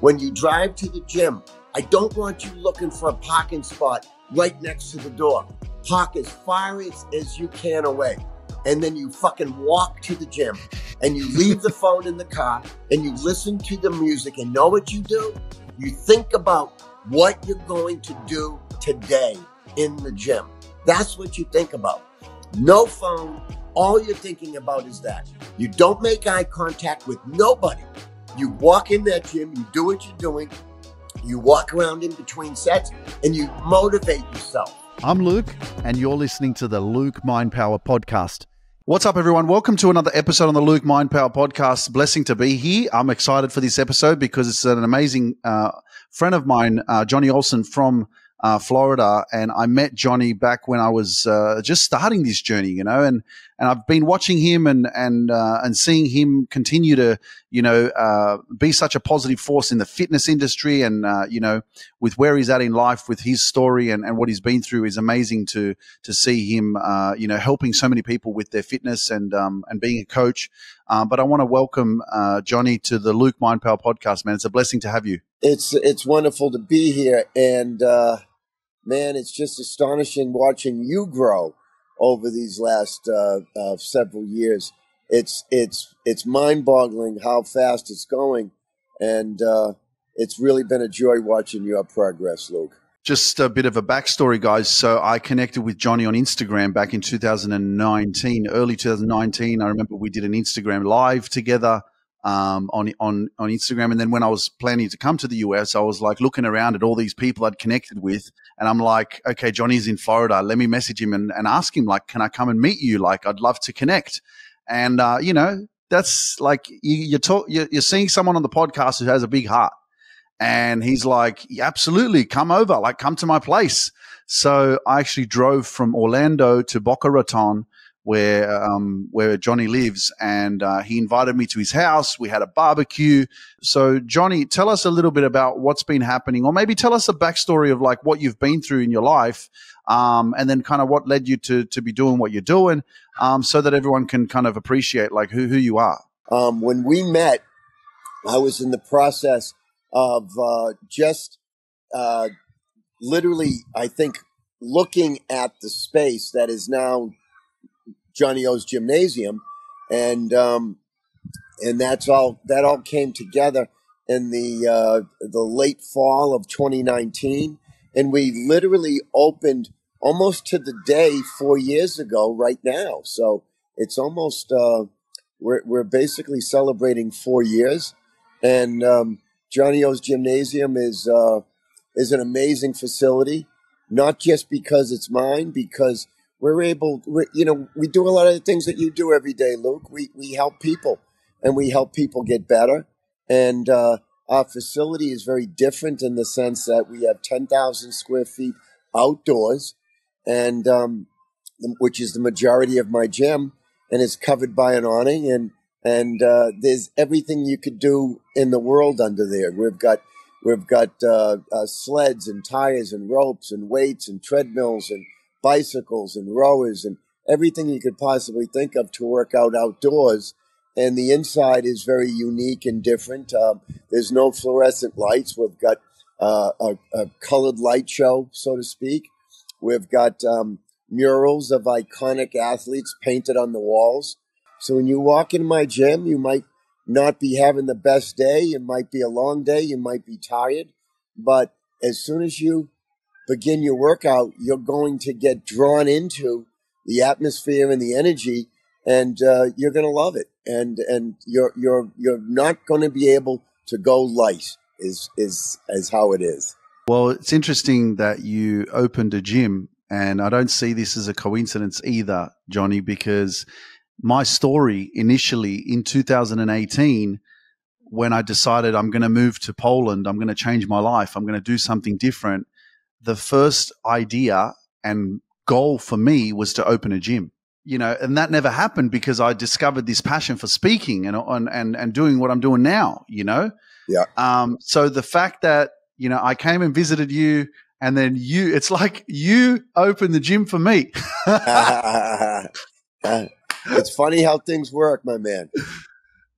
When you drive to the gym, I don't want you looking for a parking spot right next to the door. Park as far as you can away. And then you fucking walk to the gym and you leave the phone in the car and you listen to the music, and know what you do? You think about what you're going to do today in the gym. That's what you think about. No phone. All you're thinking about is that. You don't make eye contact with nobody. You walk in that gym, you do what you're doing, you walk around in between sets, and you motivate yourself. I'm Luke, and you're listening to the Luke Mind Power Podcast. What's up, everyone? Welcome to another episode on the Luke Mind Power Podcast. Blessing to be here. I'm excited for this episode because it's an amazing friend of mine, Johnny Olsen from Florida, and I met Johnny back when I was just starting this journey, you know, and I've been watching him and seeing him continue to, you know, be such a positive force in the fitness industry, and you know, with where he's at in life, with his story and what he's been through is amazing to see him, you know, helping so many people with their fitness and being a coach. But I want to welcome Johnny to the Luke Mind Power Podcast, man. It's a blessing to have you. It's wonderful to be here, and man, it's just astonishing watching you grow over these last several years. It's mind-boggling how fast it's going, and it's really been a joy watching your progress, Luke. Just a bit of a backstory, guys. So I connected with Johnny on Instagram back in 2019, early 2019. I remember we did an Instagram live together on Instagram. And then when I was planning to come to the US, I was like looking around at all these people I'd connected with. And I'm like, okay, Johnny's in Florida. Let me message him and ask him, like, can I come and meet you? Like, I'd love to connect. And, you know, that's like, you're seeing someone on the podcast who has a big heart. And he's like, yeah, absolutely, come over, like come to my place. So I actually drove from Orlando to Boca Raton, where Johnny lives, and he invited me to his house. We had a barbecue. So Johnny, tell us a little bit about what's been happening, or maybe tell us a backstory of like what you've been through in your life, and then kind of what led you to be doing what you're doing, so that everyone can kind of appreciate like who you are. When we met, I was in the process of just literally, I think, looking at the space that is now Johnny O's Gymnasium, and that all came together in the late fall of 2019, and we literally opened almost to the day 4 years ago right now. So it's almost we're basically celebrating 4 years, and Johnny O's Gymnasium is an amazing facility, not just because it's mine, because we do a lot of the things that you do every day, Luke. We help people, and we help people get better. And our facility is very different in the sense that we have 10,000 square feet outdoors, and which is the majority of my gym, and it's covered by an awning, and there's everything you could do in the world under there. We've got sleds and tires and ropes and weights and treadmills and bicycles and rowers and everything you could possibly think of to work out outdoors. And the inside is very unique and different. There's no fluorescent lights. We've got a colored light show, so to speak. We've got murals of iconic athletes painted on the walls. So when you walk into my gym, you might not be having the best day. It might be a long day. You might be tired. But as soon as you begin your workout, you're going to get drawn into the atmosphere and the energy, and you're going to love it. And you're not going to be able to go light is how it is. Well, it's interesting that you opened a gym, and I don't see this as a coincidence either, Johnny, because my story initially in 2018, when I decided I'm going to move to Poland, I'm going to change my life, I'm going to do something different, the first idea and goal for me was to open a gym, you know, and that never happened because I discovered this passion for speaking and doing what I'm doing now, you know? Yeah. So the fact that, you know, I came and visited you, and then it's like you opened the gym for me. It's funny how things work, my man.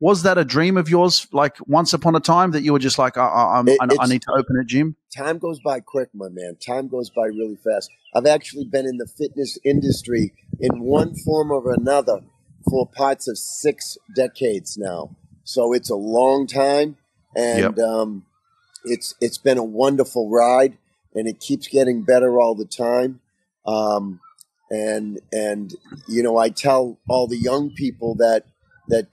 Was that a dream of yours, like once upon a time, that you were just like, I need to open a gym? Time goes by quick, my man. Time goes by really fast. I've actually been in the fitness industry in one form or another for parts of 6 decades now. So it's a long time, and it's been a wonderful ride, and it keeps getting better all the time. And you know, I tell all the young people that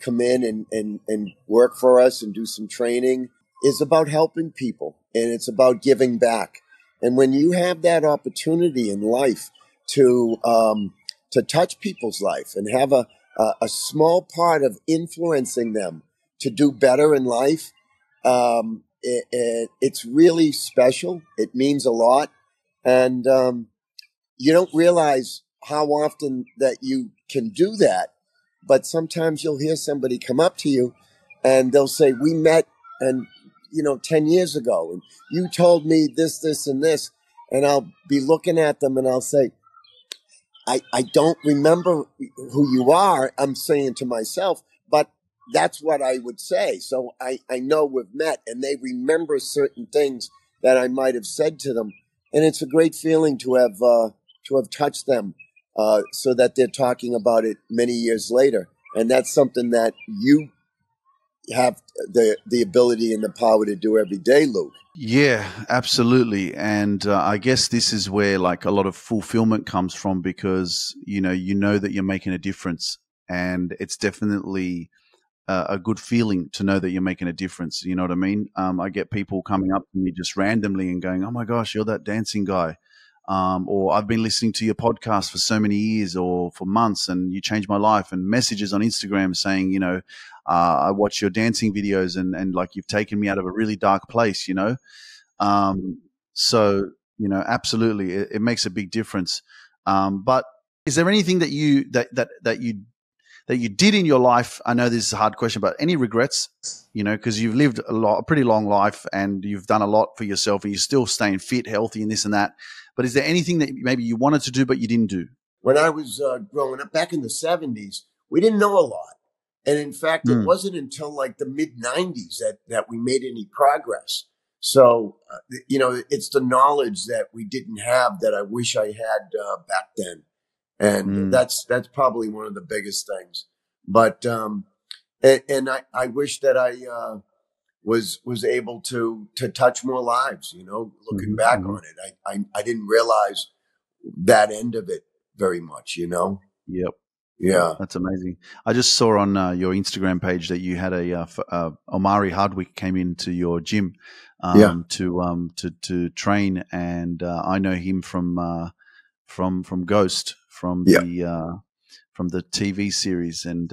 come in and work for us and do some training is about helping people, and it's about giving back. And when you have that opportunity in life to touch people's life and have a small part of influencing them to do better in life, it's really special. It means a lot. And you don't realize how often that you can do that. But sometimes you'll hear somebody come up to you and they'll say, we met and 10 years ago, and you told me this, this, and this. And I'll be looking at them and I'll say, I don't remember who you are, I'm saying to myself, but that's what I would say. So I know we've met, and they remember certain things that I might have said to them. And it's a great feeling to have touched them, so that they're talking about it many years later. And that's something that you have the ability and the power to do every day, Luke. Yeah, absolutely. And I guess this is where like a lot of fulfillment comes from, because you know that you're making a difference, and it's definitely a good feeling to know that you're making a difference. You know what I mean? I get people coming up to me just randomly and going, "Oh my gosh, you're that dancing guy," or "I've been listening to your podcast for so many years or for months, and you changed my life." And messages on Instagram saying, I watch your dancing videos and like you've taken me out of a really dark place, So, absolutely, it makes a big difference. But is there anything that you did in your life? I know this is a hard question, but any regrets? Because you've lived a pretty long life, and you've done a lot for yourself, and you're still staying fit, healthy, and this and that. But is there anything that maybe you wanted to do but you didn't do? When I was growing up back in the 70s, we didn't know a lot. And in fact, it wasn't until like the mid 90s that we made any progress. So, it's the knowledge that we didn't have that I wish I had back then. And that's probably one of the biggest things. But, and I wish that I was able to touch more lives, looking back on it. I didn't realize that end of it very much, Yep. Yeah. That's amazing. I just saw on your Instagram page that you had Omari Hardwick came into your gym to train, and I know him from Ghost, from the TV series, and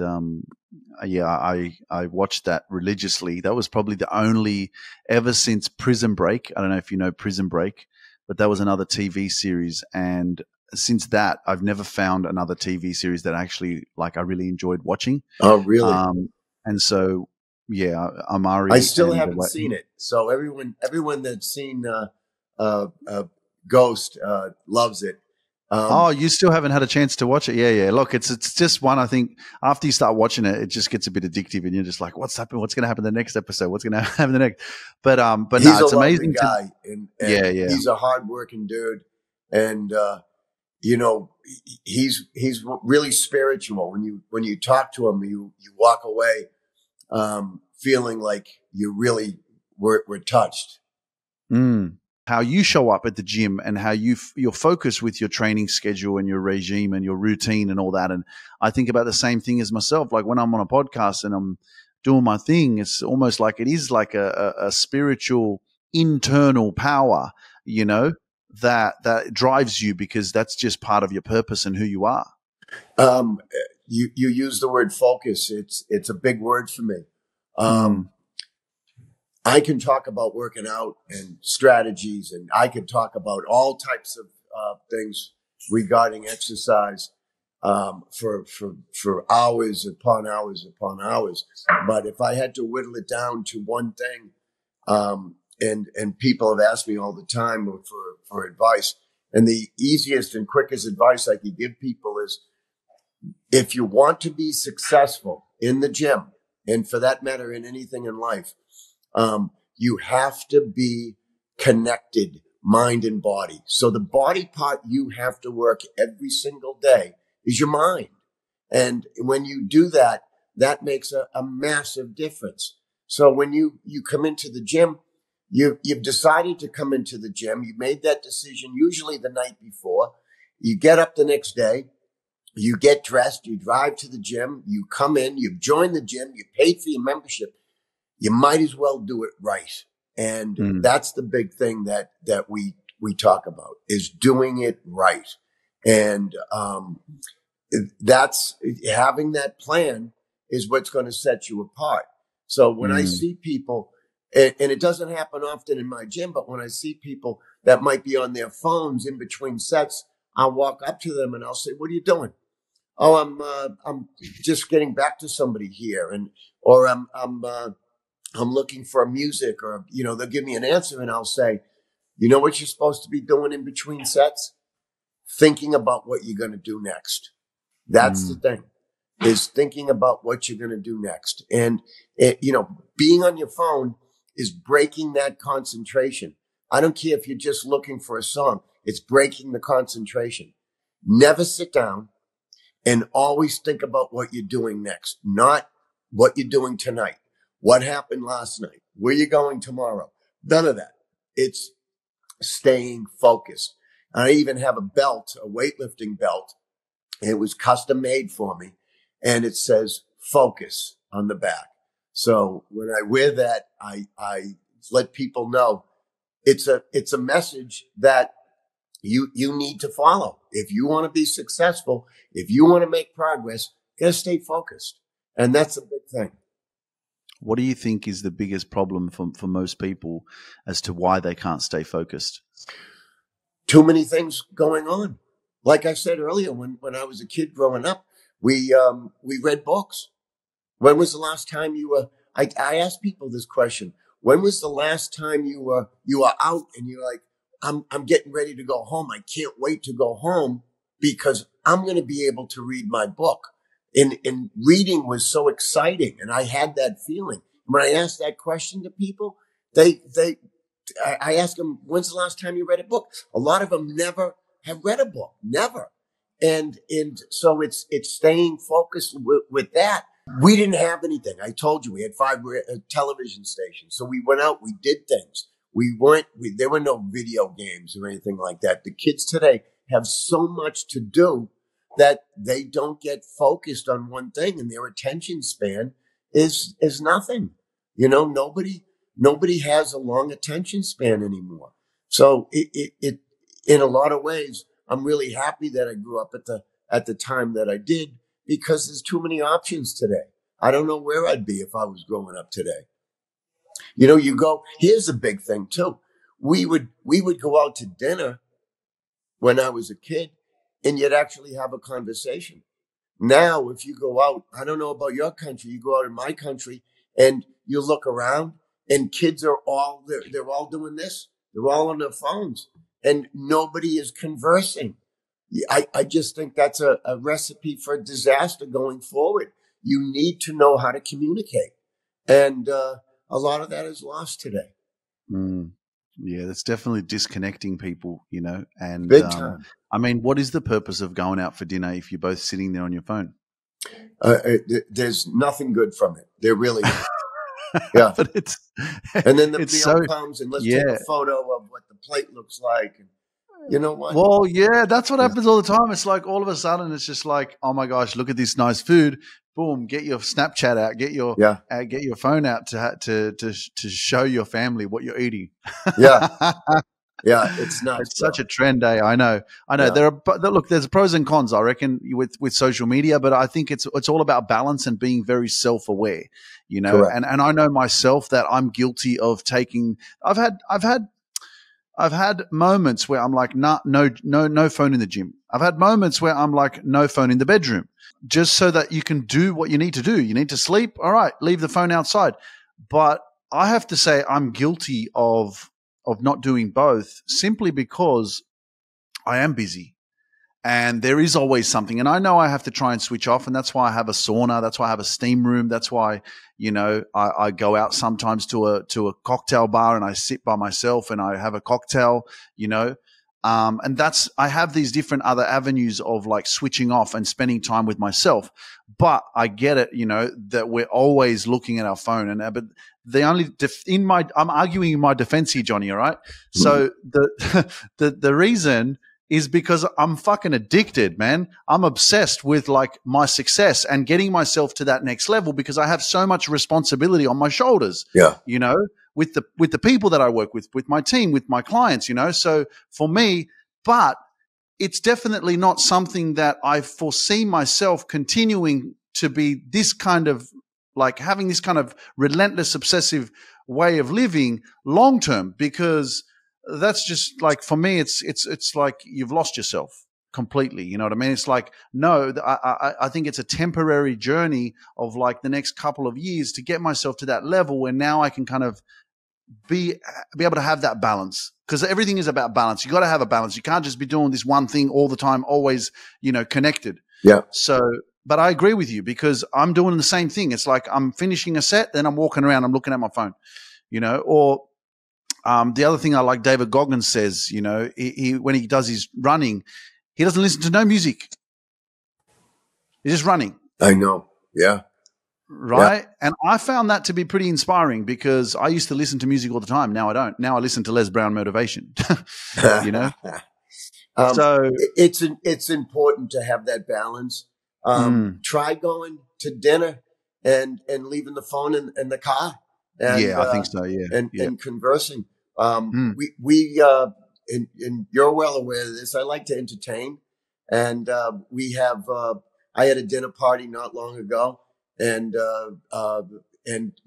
I watched that religiously. That was probably the only, ever since Prison Break. I don't know if you know Prison Break, but that was another TV series, and since that, I've never found another TV series that actually I really enjoyed watching. Oh, really? And so, yeah, Amari. I still haven't seen it. So everyone that's seen Ghost loves it. You still haven't had a chance to watch it? Yeah. Look, it's just one. I think after you start watching it, it just gets a bit addictive, and you're just like, "What's happening? What's going to happen in the next episode? What's going to happen in the next?" But he's no, it's amazing guy, and he's a hardworking dude, and he's really spiritual. When you talk to him, you walk away feeling like you really were touched. How you show up at the gym, and how you're focused with your training schedule and your regime and your routine and all that. And I think about the same thing as myself. Like when I'm on a podcast and I'm doing my thing, it's almost like it is like a spiritual internal power, that drives you, because that's just part of your purpose and who you are. You use the word focus. It's a big word for me. I can talk about working out and strategies, and I can talk about all types of things regarding exercise for hours upon hours upon hours. But if I had to whittle it down to one thing, and people have asked me all the time for advice, and the easiest and quickest advice I could give people is, if you want to be successful in the gym, and for that matter, in anything in life, you have to be connected, mind and body. So the body part you have to work every single day is your mind. And when you do that, that makes a massive difference. So when you come into the gym, you've decided to come into the gym. You made that decision usually the night before. You get up the next day, you get dressed, you drive to the gym, you come in, you've joined the gym, you paid for your membership. You might as well do it right. And that's the big thing that we talk about, is doing it right. And that's having that plan is what's going to set you apart. So when I see people, and it doesn't happen often in my gym, but when I see people that might be on their phones in between sets, I'll walk up to them and I'll say, "What are you doing?" "Oh, I'm just getting back to somebody here," or I'm looking for music, or, they'll give me an answer and I'll say, "You know what you're supposed to be doing in between sets? Thinking about what you're going to do next." That's the thing, is thinking about what you're going to do next. And, being on your phone is breaking that concentration. I don't care if you're just looking for a song. It's breaking the concentration. Never sit down and always think about what you're doing next, not what you're doing tonight. What happened last night? Where you going tomorrow? None of that. It's staying focused. I even have a belt, a weightlifting belt. It was custom made for me, and it says "focus" on the back. So when I wear that, I let people know it's a message that you need to follow. If you want to be successful, if you want to make progress, you got to stay focused. And that's a big thing. What do you think is the biggest problem for most people as to why they can't stay focused? Too many things going on. Like I said earlier, when I was a kid growing up, we read books. When was the last time you were? I ask people this question: when was the last time you were out and you're like, I'm getting ready to go home. I can't wait to go home because I'm going to be able to read my book. And reading was so exciting, and I had that feeling. When I ask that question to people, I ask them, "When's the last time you read a book?" A lot of them never have read a book, never. And so it's staying focused with that. We didn't have anything. I told you we had 5 television stations. So we went out, we did things. There were no video games or anything like that. The kids today have so much to do that they don't get focused on one thing, and their attention span is nothing. Nobody has a long attention span anymore. So it in a lot of ways, I'm really happy that I grew up at the time that I did, because there's too many options today. I don't know where I'd be if I was growing up today. Here's a big thing too. We would go out to dinner when I was a kid, and you'd actually have a conversation. Now, if you go out, I don't know about your country, you go out in my country and you look around and kids are they're all doing this. They're all on their phones and nobody is conversing. I just think that's a recipe for disaster going forward. You need to know how to communicate. And a lot of that is lost today. Yeah, that's definitely disconnecting people, and big time. I mean, what is the purpose of going out for dinner if you're both sitting there on your phone? There's nothing good from it. There really is. Yeah. But and then the meal comes and let's take a photo of what the plate looks like. And you know what? Well, yeah, that's what happens all the time. It's like all of a sudden it's just like, oh my gosh, look at this nice food. Boom, get your Snapchat out, get your phone out to show your family what you're eating. Yeah. Yeah, it's nuts. It's such a trend, eh? I know. Yeah. There's pros and cons, I reckon, with social media, but I think it's all about balance and being very self-aware, Correct. And I know myself that I'm guilty of taking. I've had moments where I'm like, no phone in the gym. I've had moments where I'm like, no phone in the bedroom, just so that you can do what you need to do. You need to sleep. All right, leave the phone outside. But I have to say I'm guilty of not doing both, simply because I am busy. And there is always something. And I know I have to try and switch off. And that's why I have a sauna. That's why I have a steam room. That's why, you know, I go out sometimes to a cocktail bar and I sit by myself and I have a cocktail, you know. And I have these different other avenues of like switching off and spending time with myself. But I get it, you know, that we're always looking at our phone. And, but the only, I'm arguing in my defense here, Johnny. All right. So the reason is because I'm fucking addicted, man. I'm obsessed with like my success and getting myself to that next level because I have so much responsibility on my shoulders. Yeah. You know, with the people that I work with my team, with my clients, you know. So for me, but it's definitely not something that I foresee myself continuing to be this kind of like having this kind of relentless obsessive way of living long term, because that's just like, for me, it's like you've lost yourself completely. You know what I mean? It's like, no, I think it's a temporary journey of like the next couple of years to get myself to that level where now I can kind of be able to have that balance, because everything is about balance. You got to have a balance. You can't just be doing this one thing all the time, always, you know, connected. Yeah. So, but I agree with you because I'm doing the same thing. It's like I'm finishing a set, then I'm walking around, I'm looking at my phone, you know, or the other thing I like, David Goggins says, you know, he when he does his running, he doesn't listen to no music. He's just running. I know. Yeah. Right. Yeah. And I found that to be pretty inspiring because I used to listen to music all the time. Now I don't. Now I listen to Les Brown motivation, you know? So it's important to have that balance. Try going to dinner and leaving the phone in the car. And, I think so. Yeah. And conversing. And you're well aware of this. I like to entertain, and I had a dinner party not long ago, and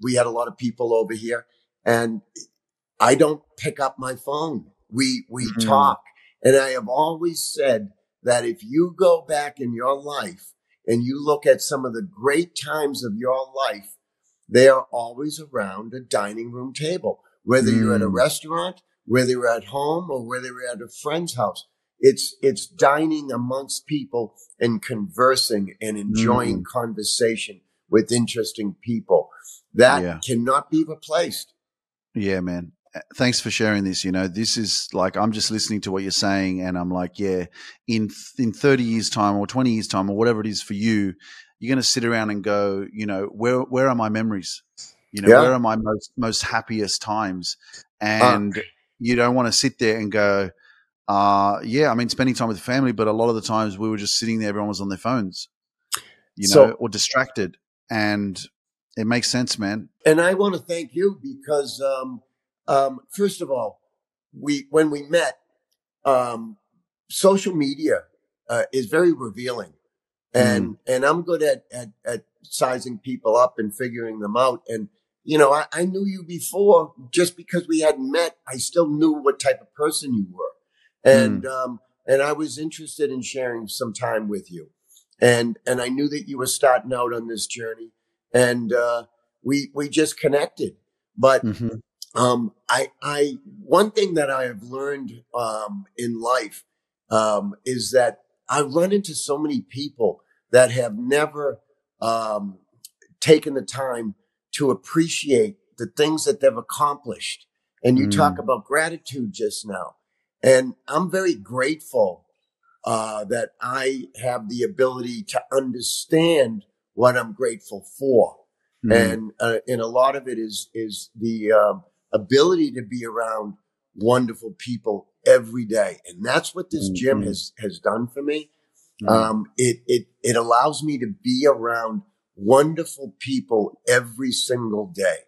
we had a lot of people over here, and I don't pick up my phone. We talk, and I have always said that if you go back in your life and you look at some of the great times of your life, they are always around a dining room table, whether you're at a restaurant, whether you're at home, or whether you're at a friend's house. It's dining amongst people and conversing and enjoying conversation with interesting people. That cannot be replaced. Yeah, man. Thanks for sharing this. You know, this is like, I'm just listening to what you're saying and I'm like, yeah, in 30 years time or 20 years time or whatever it is for you, you're going to sit around and go, you know, where are my memories? You know, where are my most happiest times? And you don't want to sit there and go, yeah, I mean, spending time with family, but a lot of the times we were just sitting there, everyone was on their phones, you know, or distracted. And it makes sense, man. And I want to thank you because, first of all, when we met, social media is very revealing. And I'm good at sizing people up and figuring them out. And, you know, I knew you before. Just because we hadn't met, I still knew what type of person you were. And I was interested in sharing some time with you. And I knew that you were starting out on this journey, and we just connected. But one thing that I have learned in life is that I run into so many people that have never taken the time to appreciate the things that they've accomplished. And you talk about gratitude just now. And I'm very grateful that I have the ability to understand what I'm grateful for. And a lot of it is the ability to be around wonderful people every day. And that's what this gym has done for me. It allows me to be around wonderful people every single day.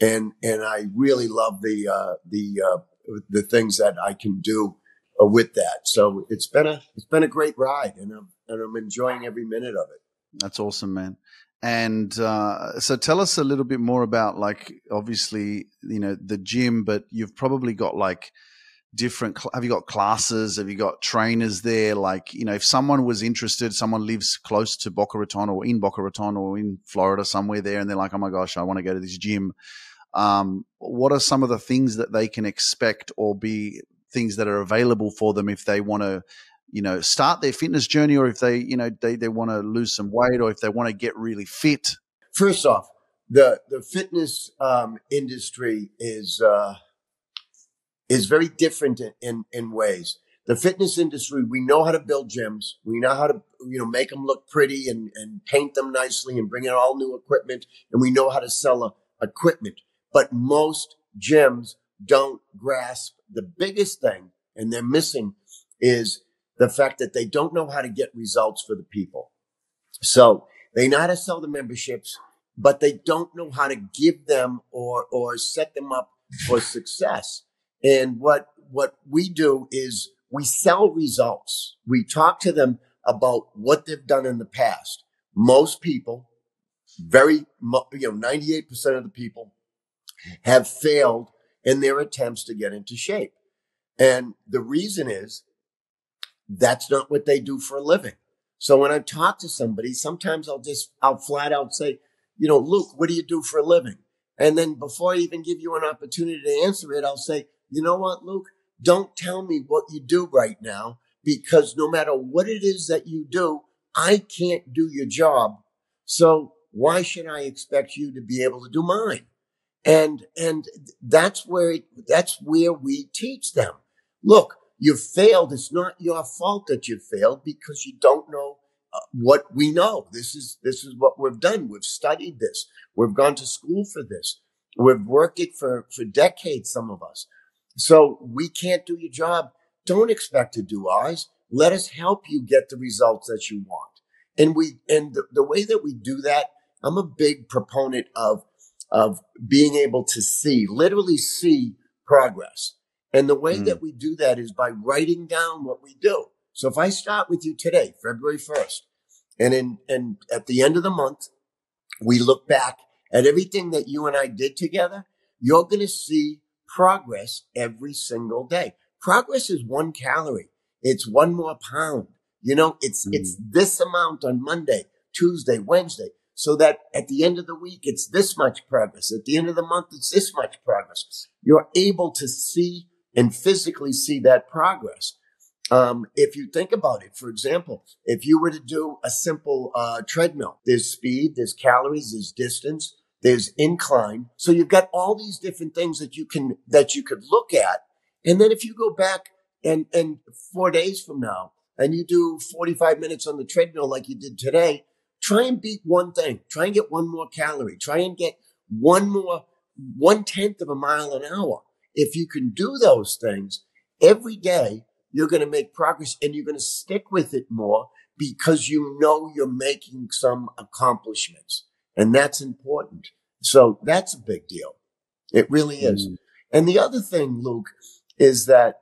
And I really love the things that I can do with that. So it's been a great ride, and I'm enjoying every minute of it. That's awesome, man. And so tell us a little bit more about, like, obviously, you know, the gym, but you've probably got like have you got classes? Have you got trainers there? Like, you know, if someone was interested, someone lives close to Boca Raton or in Boca Raton or in Florida somewhere there, and they're like, oh my gosh, I want to go to this gym. What are some of the things that they can expect or be things that are available for them if they want to, start their fitness journey, or if they, they want to lose some weight, or if they want to get really fit? First off, the fitness industry is very different in ways. The fitness industry, we know how to build gyms. We know how to, make them look pretty and paint them nicely and bring in all new equipment. And we know how to sell equipment. But most gyms don't grasp the biggest thing, and they're missing, is the fact that they don't know how to get results for the people. So they know how to sell the memberships, but they don't know how to give them or set them up for success. And what we do is we sell results. We talk to them about what they've done in the past. Most people, 98% of the people have failed in their attempts to get into shape. And the reason is that's not what they do for a living. So when I talk to somebody, sometimes I'll flat out say, Luke, what do you do for a living? And then before I even give you an opportunity to answer it, I'll say, you know what, Luke, don't tell me what you do right now, because no matter what it is that you do, I can't do your job. So why should I expect you to be able to do mine? And that's where we teach them. Look, you've failed. It's not your fault that you failed, because you don't know what we know. This is what we've done. We've studied this. We've gone to school for this. We've worked it for decades, some of us. So we can't do your job. Don't expect to do ours. Let us help you get the results that you want. And the way that we do that, I'm a big proponent of being able to literally see progress. And the way that we do that is by writing down what we do. So if I start with you today, February 1st, and at the end of the month, we look back at everything that you and I did together, you're going to see progress every single day. Progress is 1 calorie. It's 1 more pound. It's this amount on Monday, Tuesday, Wednesday, so that at the end of the week, it's this much progress. At the end of the month, it's this much progress. You're able to see and physically see that progress. If you think about it, for example, if you were to do a simple treadmill, there's speed, there's calories, there's distance, there's incline. So you've got all these different things that you could look at. And then if you go back and 4 days from now and you do 45 minutes on the treadmill like you did today, try and beat one thing. Try and get 1 more calorie. Try and get 1/10 of a mile an hour. If you can do those things every day, you're going to make progress, and you're going to stick with it more, because you're making some accomplishments. And that's important. So that's a big deal. It really is. And the other thing, Luke, is that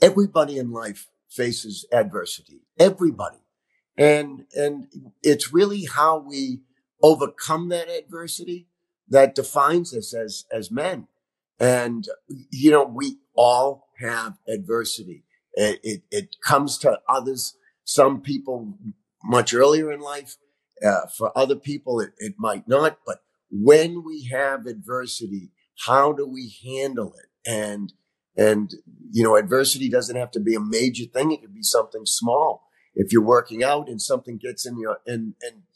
everybody in life faces adversity. Everybody. And it's really how we overcome that adversity that defines us as men. And, we all have adversity. It comes to others, some people much earlier in life. For other people, it might not. But when we have adversity, how do we handle it? And adversity doesn't have to be a major thing. It could be something small. If you're working out and something gets into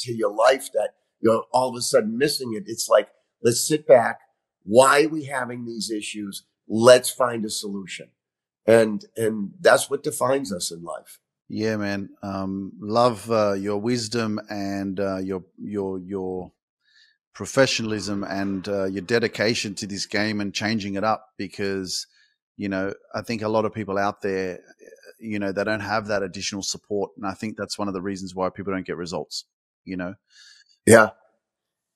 your life that you're all of a sudden missing it, it's like, let's sit back. Why are we having these issues? Let's find a solution. And that's what defines us in life. Yeah, man. Love your wisdom and your professionalism and your dedication to this game and changing it up, because, I think a lot of people out there, they don't have that additional support. And I think that's one of the reasons why people don't get results, Yeah.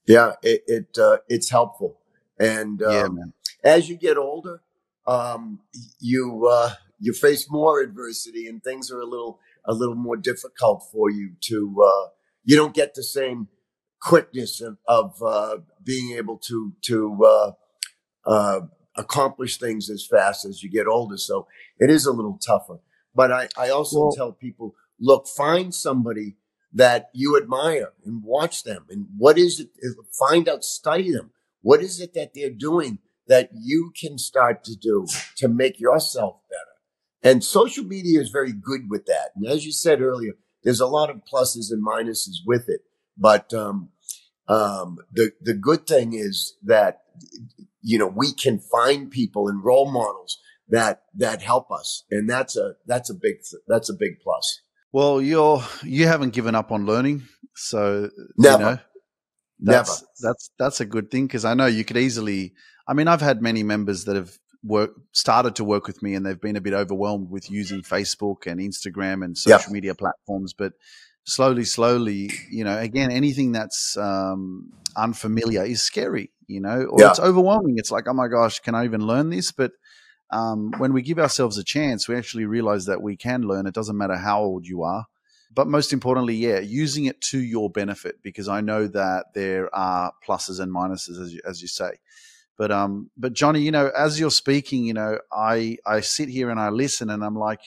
Yeah. It's helpful. And yeah, man. As you get older, you face more adversity, and things are a little more difficult for you you don't get the same quickness of being able to accomplish things as fast as you get older. So it is a little tougher. But I also tell people, look, find somebody that you admire and watch them. And what is it? Find out, study them. What is it that they're doing that you can start to do to make yourself better? And social media is very good with that. And as you said earlier, there's a lot of pluses and minuses with it. But the good thing is that, you know, we can find people and role models that help us, and that's a big plus. Well, you haven't given up on learning, so Never. That's a good thing, because I know you could easily. I mean, I've had many members that have started to work with me, and they've been a bit overwhelmed with using Facebook and Instagram and social media platforms, but slowly, you know, again, anything that's unfamiliar is scary, you know, or it's overwhelming. It's like, oh my gosh, can I even learn this? But when we give ourselves a chance, we actually realize that we can learn. It doesn't matter how old you are. But most importantly, using it to your benefit, because I know that there are pluses and minuses, as you say. But Johnny, you know, as you're speaking, you know, I sit here and I listen, and I'm like,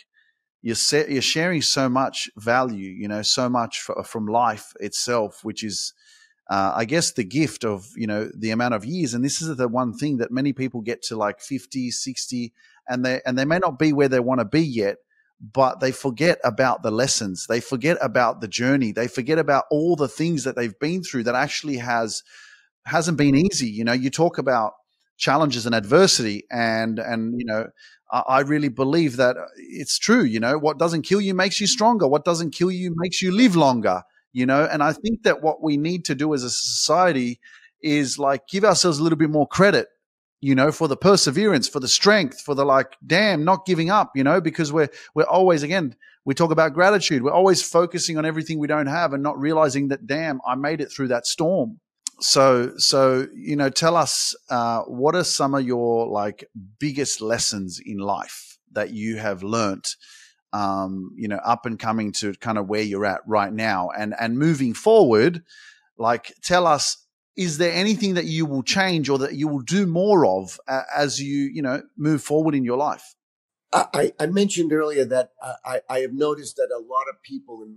you're sharing so much value, you know, so much from life itself, which is, I guess, the gift of, you know, the amount of years. And this is the one thing that many people get to like 50, 60, and they may not be where they want to be yet, but they forget about the lessons. They forget about the journey. They forget about all the things that they've been through that actually hasn't been easy. You know, you talk about challenges and adversity, and you know, I really believe that it's true. You know, what doesn't kill you makes you stronger. What doesn't kill you makes you live longer. You know, and I think that what we need to do as a society is like give ourselves a little bit more credit, you know, for the perseverance, for the strength, for the like, damn, not giving up, you know, because we're always, again, we talk about gratitude. We're always focusing on everything we don't have and not realizing that, damn, I made it through that storm. So, you know, tell us, what are some of your like biggest lessons in life that you have learnt, you know, up and coming to kind of where you're at right now, and moving forward? Like, tell us, is there anything that you will change or that you will do more of as you know, move forward in your life? I mentioned earlier that I have noticed that a lot of people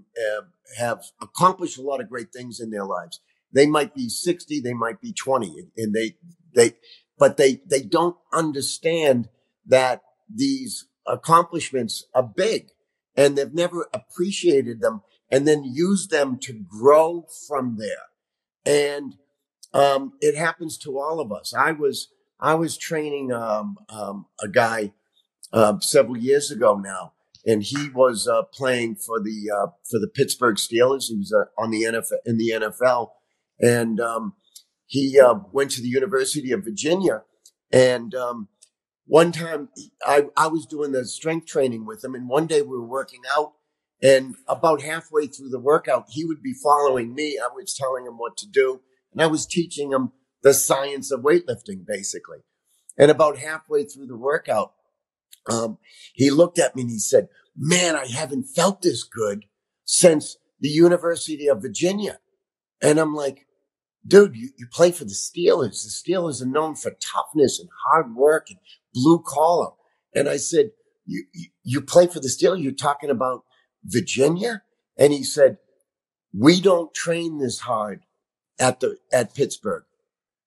have accomplished a lot of great things in their lives. They might be 60, they might be 20, and they don't understand that these accomplishments are big, and they've never appreciated them and then used them to grow from there. And it happens to all of us. I was training a guy several years ago now, and he was playing for the Pittsburgh Steelers. He was in the NFL, and he went to the University of Virginia. And one time, I was doing the strength training with him, and one day we were working out, and about halfway through the workout, he would be following me. I was telling him what to do, and I was teaching him the science of weightlifting, basically. And about halfway through the workout, he looked at me and he said, "Man, I haven't felt this good since the University of Virginia." And I'm like, "Dude, you play for the Steelers. The Steelers are known for toughness and hard work and blue collar." And I said, you play for the Steelers? You're talking about Virginia? And he said, "We don't train this hard at Pittsburgh."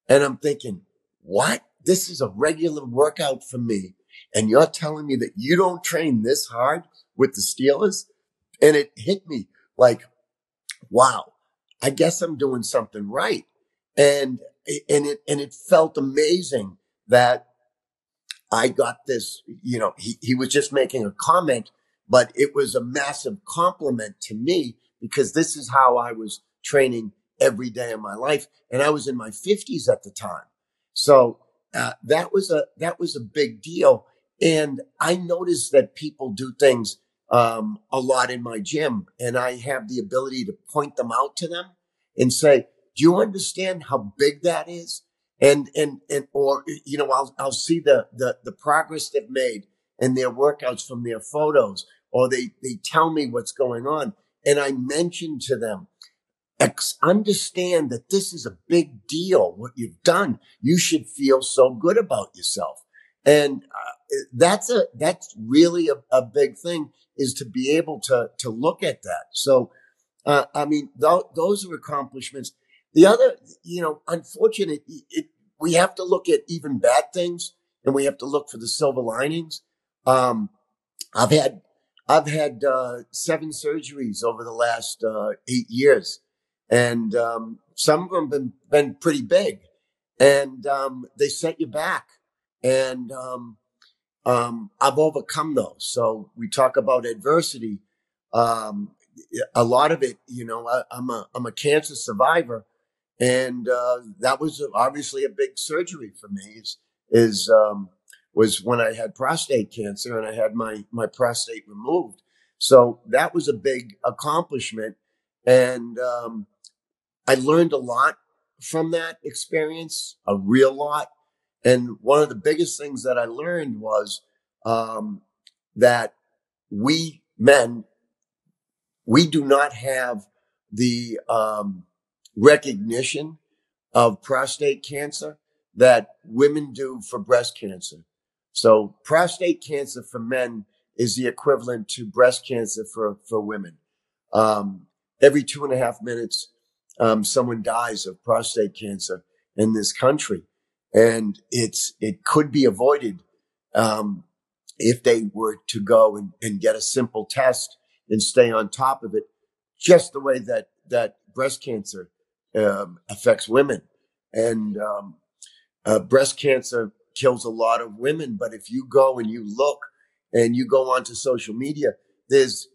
And I'm thinking, what? This is a regular workout for me, and you're telling me that you don't train this hard with the Steelers? And it hit me like, wow, I guess I'm doing something right. And it felt amazing that I got this, you know, he was just making a comment, but it was a massive compliment to me, because this is how I was training every day of my life. And I was in my 50s at the time. So that was a big deal. And I noticed that people do things a lot in my gym, and I have the ability to point them out to them and say, "Do you understand how big that is?" And or, you know, I'll see the progress they've made in their workouts from their photos, or they tell me what's going on. And I mention to them, understand that this is a big deal, what you've done. You should feel so good about yourself. And that's really a big thing, is to be able to look at that. So, I mean, those are accomplishments. The other, you know, unfortunate, we have to look at even bad things, and we have to look for the silver linings. I've had I've had 7 surgeries over the last 8 years, and some of them been pretty big, and they set you back. And I've overcome those. So we talk about adversity. Um, a lot of it, I'm a cancer survivor, and that was obviously a big surgery for me. Is Was when I had prostate cancer and I had my prostate removed. So that was a big accomplishment, and I learned a lot from that experience, a real lot. And one of the biggest things that I learned was um, that we men, we do not have the recognition of prostate cancer that women do for breast cancer. So prostate cancer for men is the equivalent to breast cancer for women. Um, every 2.5 minutes, someone dies of prostate cancer in this country. And it could be avoided, if they were to go and get a simple test and stay on top of it, just the way that breast cancer, affects women. And, breast cancer kills a lot of women. But if you go and you look and you go onto social media, there's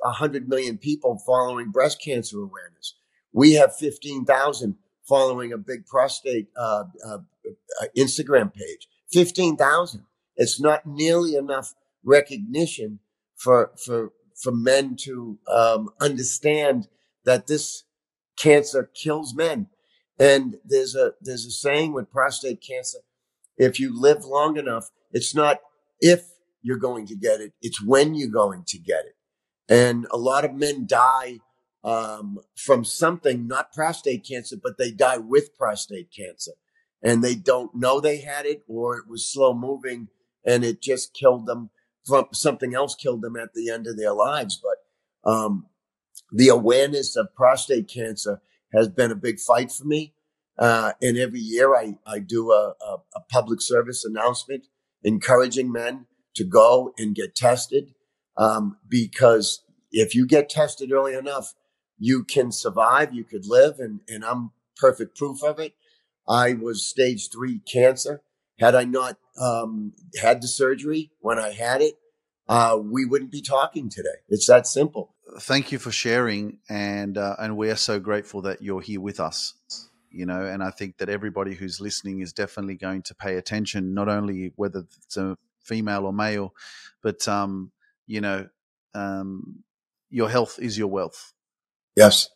100 million people following breast cancer awareness. We have 15,000 following a big prostate Instagram page. 15,000. It's not nearly enough recognition for men to understand that this cancer kills men. And there's a saying with prostate cancer: if you live long enough, it's not if you're going to get it, it's when you're going to get it. And a lot of men die from something, not prostate cancer, but they die with prostate cancer, and they don't know they had it, or it was slow moving and it just killed them. From something else killed them at the end of their lives. But the awareness of prostate cancer has been a big fight for me. And every year I do a public service announcement encouraging men to go and get tested. Because if you get tested early enough, you can survive, you could live. And I'm perfect proof of it. I was stage 3 cancer. Had I not, had the surgery when I had it, we wouldn't be talking today. It's that simple. Thank you for sharing, and we are so grateful that you're here with us. And I think that everybody who's listening is definitely going to pay attention, not only whether it's a female or male, but your health is your wealth. Yes.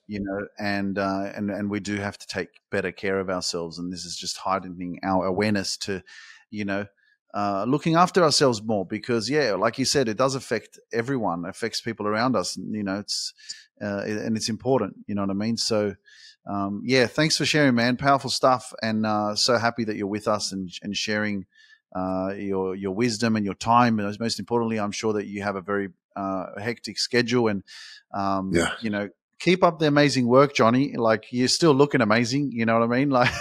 And we do have to take better care of ourselves, and this is just heightening our awareness to, looking after ourselves more, because like you said, it does affect everyone, affects people around us. It's and it's important. You know what I mean? So, thanks for sharing, man. Powerful stuff, and so happy that you're with us and sharing your wisdom and your time. And most importantly, I'm sure that you have a very hectic schedule, and keep up the amazing work, Johnny. Like, you're still looking amazing. You know what I mean? Like,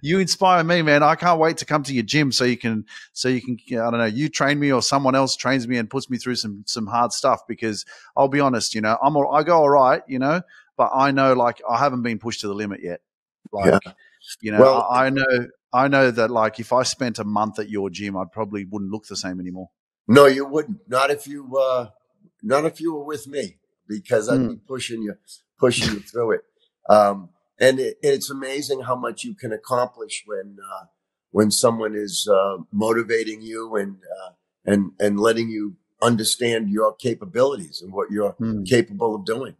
you inspire me, man. I can't wait to come to your gym so you can, I don't know, you train me or someone else trains me and puts me through some hard stuff, because I'll be honest, I go all right, but I know, like, I haven't been pushed to the limit yet. Like, Well, I know that, like, if I spent a month at your gym, I probably wouldn't look the same anymore. No, you wouldn't. Not if you were with me, because I'd be pushing you through it. And it's amazing how much you can accomplish when someone is motivating you and letting you understand your capabilities and what you're capable of doing.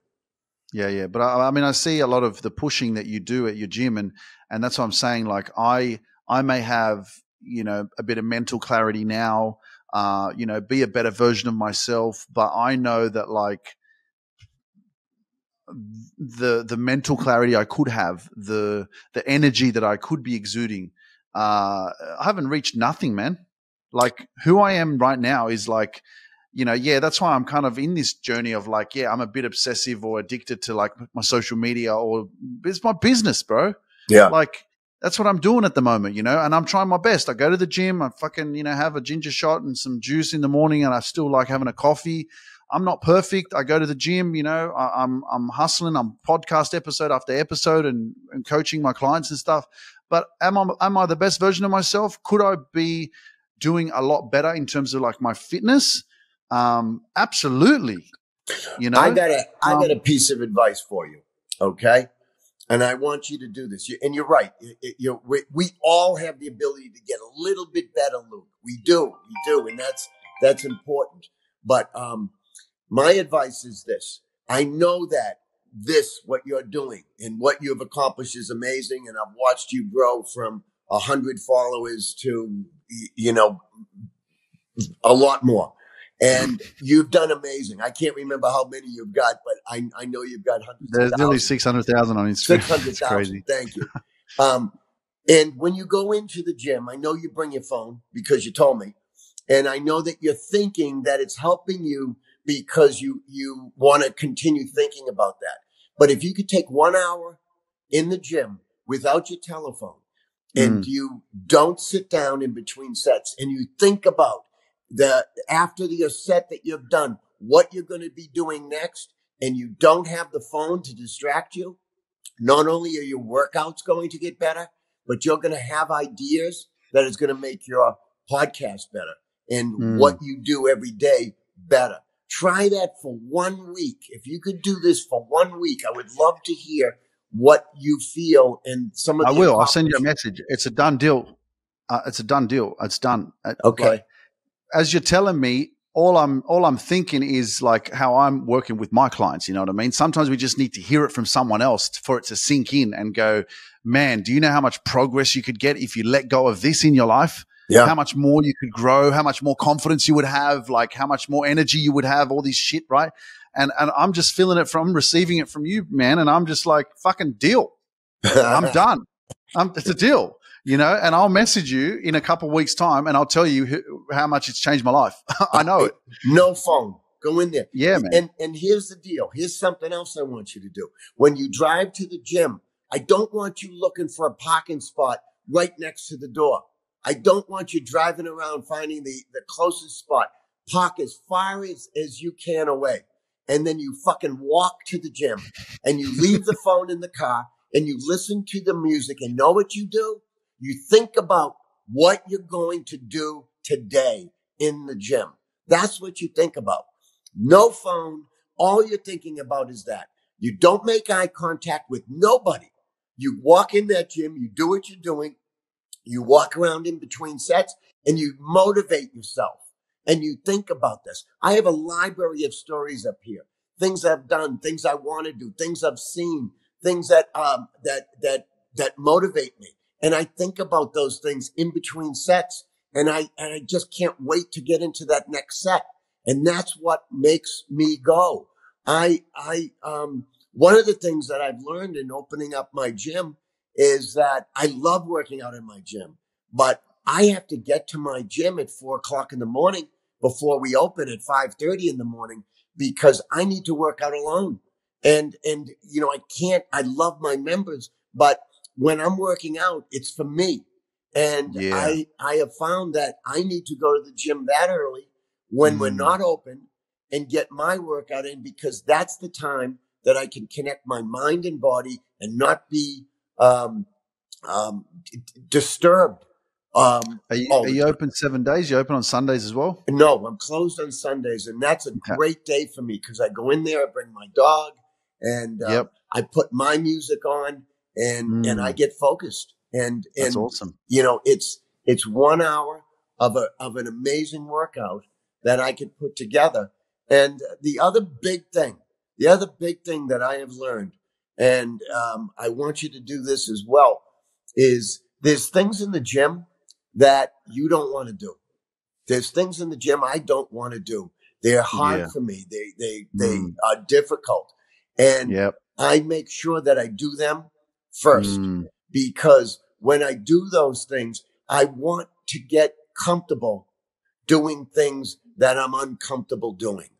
Yeah. But I mean, I see a lot of the pushing that you do at your gym, and that's what I'm saying. Like, I may have, a bit of mental clarity now, be a better version of myself, but I know that, like, the mental clarity I could have, the energy that I could be exuding, I haven't reached nothing, man. Like, who I am right now is like, that's why I'm kind of in this journey of, like, I'm a bit obsessive or addicted to, like, my social media, or it's my business, bro. Yeah. Like, That's what I'm doing at the moment, and I'm trying my best. I go to the gym, I fucking, have a ginger shot and some juice in the morning, and I still like having a coffee. I'm not perfect. I go to the gym, I'm hustling. I'm podcast episode after episode and coaching my clients and stuff. But am I the best version of myself? Could I be doing a lot better in terms of like my fitness? Absolutely. I got a piece of advice for you. Okay. And I want you to do this. And you're right. We all have the ability to get a little bit better, Luke. We do. And that's important. But, my advice is this. I know that what you're doing and what you've accomplished is amazing. And I've watched you grow from 100 followers to, a lot more. And you've done amazing. I can't remember how many you've got, but I know you've got hundreds. There's nearly 600,000 on Instagram. 600,000. Thank you. And when you go into the gym, I know you bring your phone because you told me. And I know that you're thinking that it's helping you because you want to continue thinking about that. But if you could take 1 hour in the gym without your telephone and you don't sit down in between sets and you think about after your set that you've done, what you're going to be doing next, and you don't have the phone to distract you, not only are your workouts going to get better, but you're going to have ideas that is going to make your podcast better and what you do every day better. Try that for 1 week. If you could do this for 1 week, I would love to hear what you feel and some of the. I will. I'll send you a message. It's a done deal. It's done. Okay. As you're telling me, all I'm thinking is like how I'm working with my clients. You know what I mean? Sometimes we just need to hear it from someone else for it to sink in and go, man, do you know how much progress you could get if you let go of this in your life? Yeah. How much more you could grow, how much more confidence you would have, like how much more energy you would have, all this shit, right? And I'm just feeling it receiving it from you, man. And I'm just like, fucking deal. I'm done. It's a deal, and I'll message you in a couple of weeks' time and I'll tell you how much it's changed my life. I know it. No phone. Go in there. Yeah, man. And here's the deal. Here's something else I want you to do. When you drive to the gym, I don't want you looking for a parking spot right next to the door. I don't want you driving around finding the closest spot. Park as far as you can away. And then you fucking walk to the gym and you leave the phone in the car and you listen to the music and know what you do? You think about what you're going to do today in the gym. That's what you think about. No phone. All you're thinking about is that. You don't make eye contact with nobody. You walk in that gym. You do what you're doing. You walk around in between sets and you motivate yourself and you think about this. I have a library of stories up here, things I've done, things I want to do, things I've seen, things that motivate me. And I think about those things in between sets and I just can't wait to get into that next set. And that's what makes me go. One of the things that I've learned in opening up my gym is that I love working out in my gym, but I have to get to my gym at 4:00 in the morning before we open at 5:30 in the morning because I need to work out alone. And I love my members, but when I'm working out, it's for me. And I have found that I need to go to the gym that early when we're not open and get my workout in because that's the time that I can connect my mind and body and not be disturbed. Are you open 7 days? You open on Sundays as well? No, I'm closed on Sundays, and that's a great day for me because I go in there, I bring my dog, and I put my music on, and I get focused. And that's awesome. It's 1 hour of an amazing workout that I could put together. And the other big thing that I have learned, and I want you to do this as well, is there's things in the gym that you don't want to do. There's things in the gym I don't want to do. They're hard for me. They are difficult. And I make sure that I do them first because when I do those things, I want to get comfortable doing things that I'm uncomfortable doing.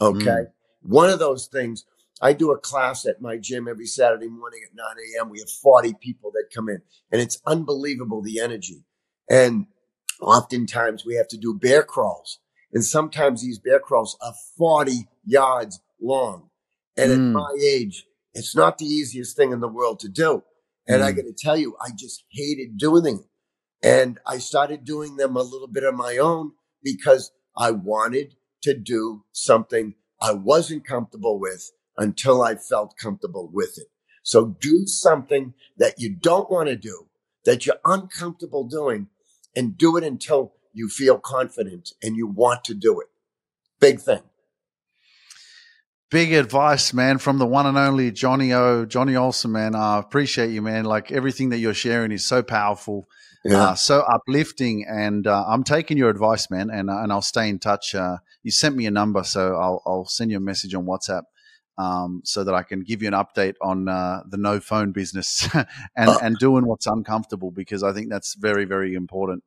Okay. One of those things I do a class at my gym every Saturday morning at 9 a.m. We have 40 people that come in, and it's unbelievable, the energy. And oftentimes we have to do bear crawls. And sometimes these bear crawls are 40 yards long. And at my age, it's not the easiest thing in the world to do. And I got to tell you, I just hated doing them. And I started doing them a little bit on my own because I wanted to do something I wasn't comfortable with until I felt comfortable with it. So do something that you don't want to do, that you're uncomfortable doing, and do it until you feel confident and you want to do it. Big thing. Big advice, man, from the one and only Johnny Olsen, man. I appreciate you, man. Like, everything that you're sharing is so powerful, so uplifting, and I'm taking your advice, man, and I'll stay in touch. You sent me a number, so I'll send you a message on WhatsApp so that I can give you an update on the no phone business and doing what's uncomfortable, because I think that's very, very important.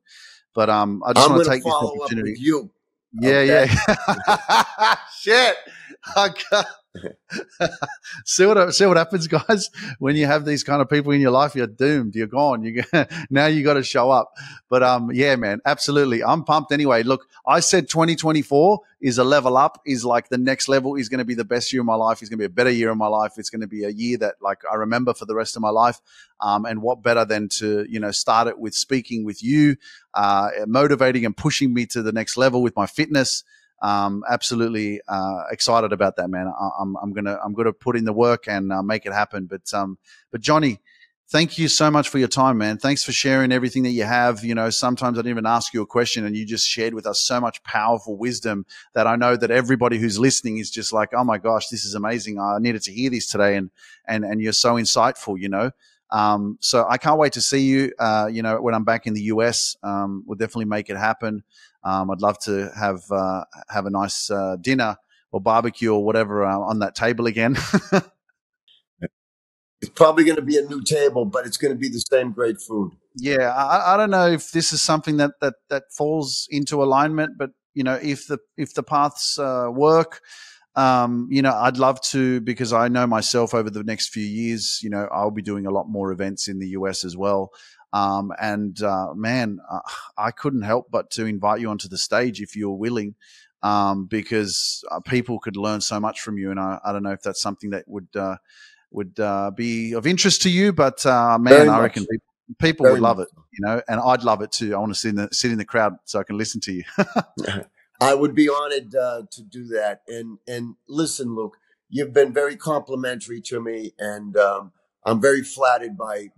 But I just want to take this opportunity. With you. Yeah. Shit. See what happens, guys. When you have these kind of people in your life, you're doomed. You're gone. Now you got to show up. But yeah, man, absolutely. I'm pumped anyway. Look, I said 2024 is a level up, is like the next level, is going to be the best year of my life. It's going to be a better year of my life. It's going to be a year that, like, I remember for the rest of my life. And what better than to, start it with speaking with you, motivating and pushing me to the next level with my fitness. Absolutely excited about that, man. I'm gonna put in the work and make it happen. But Johnny, thank you so much for your time, man. Thanks for sharing everything that you have. Sometimes I didn't even ask you a question, and you just shared with us so much powerful wisdom that I know that everybody who's listening is just like, oh my gosh, this is amazing. I needed to hear this today, and you're so insightful. So I can't wait to see you. When I'm back in the US, we'll definitely make it happen. I'd love to have a nice dinner or barbecue or whatever on that table again. It's probably going to be a new table, but it's going to be the same great food. Yeah, I don't know if this is something that falls into alignment, but if the paths work, I'd love to, because I know myself over the next few years, I'll be doing a lot more events in the US as well. Man, I couldn't help but to invite you onto the stage if you're willing, because people could learn so much from you. And I don't know if that's something that would be of interest to you, but man, I reckon people would love it, and I'd love it too. I want to sit in the crowd so I can listen to you. I would be honored to do that. And listen, Luke, you've been very complimentary to me, and I'm very flattered by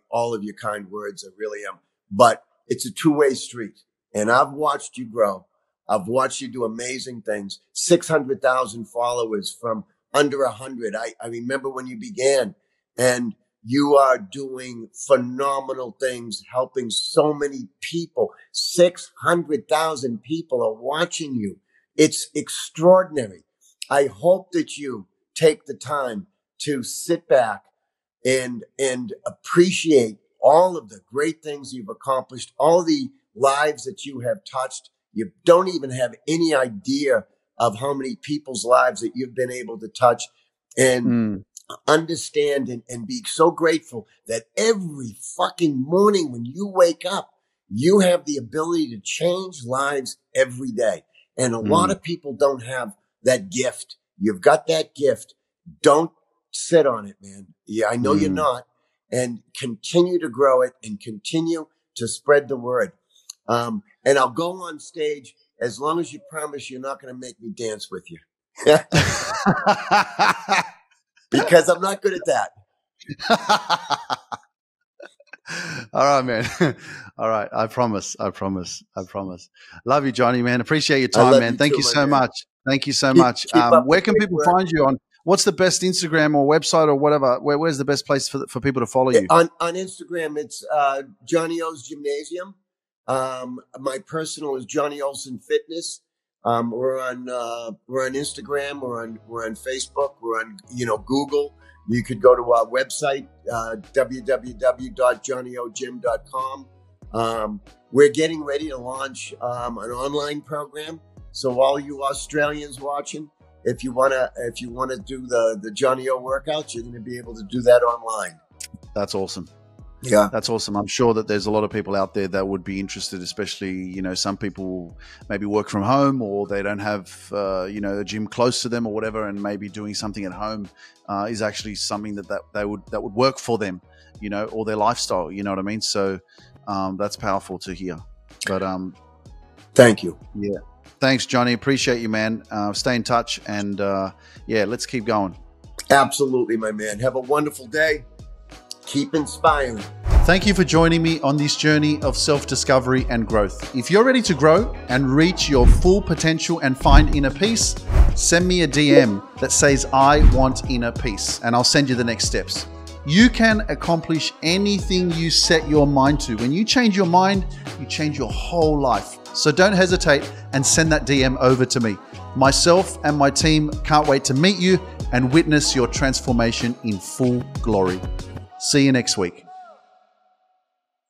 all of your kind words. I really am. But it's a two-way street, and I've watched you grow. I've watched you do amazing things. 600,000 followers from under 100. I remember when you began, and you are doing phenomenal things, helping so many people. 600,000 people are watching you. It's extraordinary. I hope that you take the time to sit back and appreciate all of the great things you've accomplished, all the lives that you have touched. You don't even have any idea of how many people's lives that you've been able to touch, and understand and be so grateful that every fucking morning when you wake up, you have the ability to change lives every day. And a lot of people don't have that gift. You've got that gift. Don't sit on it, man. Yeah, I know you're not. And continue to grow it and continue to spread the word. And I'll go on stage as long as you promise you're not going to make me dance with you. Because I'm not good at that. All right, man. All right. I promise. Love you, Johnny, man. Appreciate your time, man. Thank you so much. Thank you so much. Where can people find you on? What's the best Instagram or website or whatever? Where's the best place for people to follow you? On Instagram, it's Johnny O's Gymnasium. My personal is Johnny Olsen Fitness. We're on Instagram. We're on Facebook. We're on Google. You could go to our website www.johnnyoGym.com. We're getting ready to launch an online program. So all you Australians watching, if you wanna do the Johnny O workouts, you're gonna be able to do that online. That's awesome. Yeah, that's awesome. I'm sure that there's a lot of people out there that would be interested, especially, you know, some people maybe work from home, or they don't have, you know, a gym close to them or whatever, and maybe doing something at home is actually something that would work for them, you know, or their lifestyle, you know what I mean? So that's powerful to hear. But thank you. Yeah. Thanks, Johnny. Appreciate you, man. Stay in touch, and yeah, let's keep going. Absolutely, my man. Have a wonderful day. Keep inspiring. Thank you for joining me on this journey of self-discovery and growth. If you're ready to grow and reach your full potential and find inner peace, send me a DM that says, I want inner peace, and I'll send you the next steps. You can accomplish anything you set your mind to. When you change your mind, you change your whole life. So don't hesitate and send that DM over to me. Myself and my team can't wait to meet you and witness your transformation in full glory. See you next week.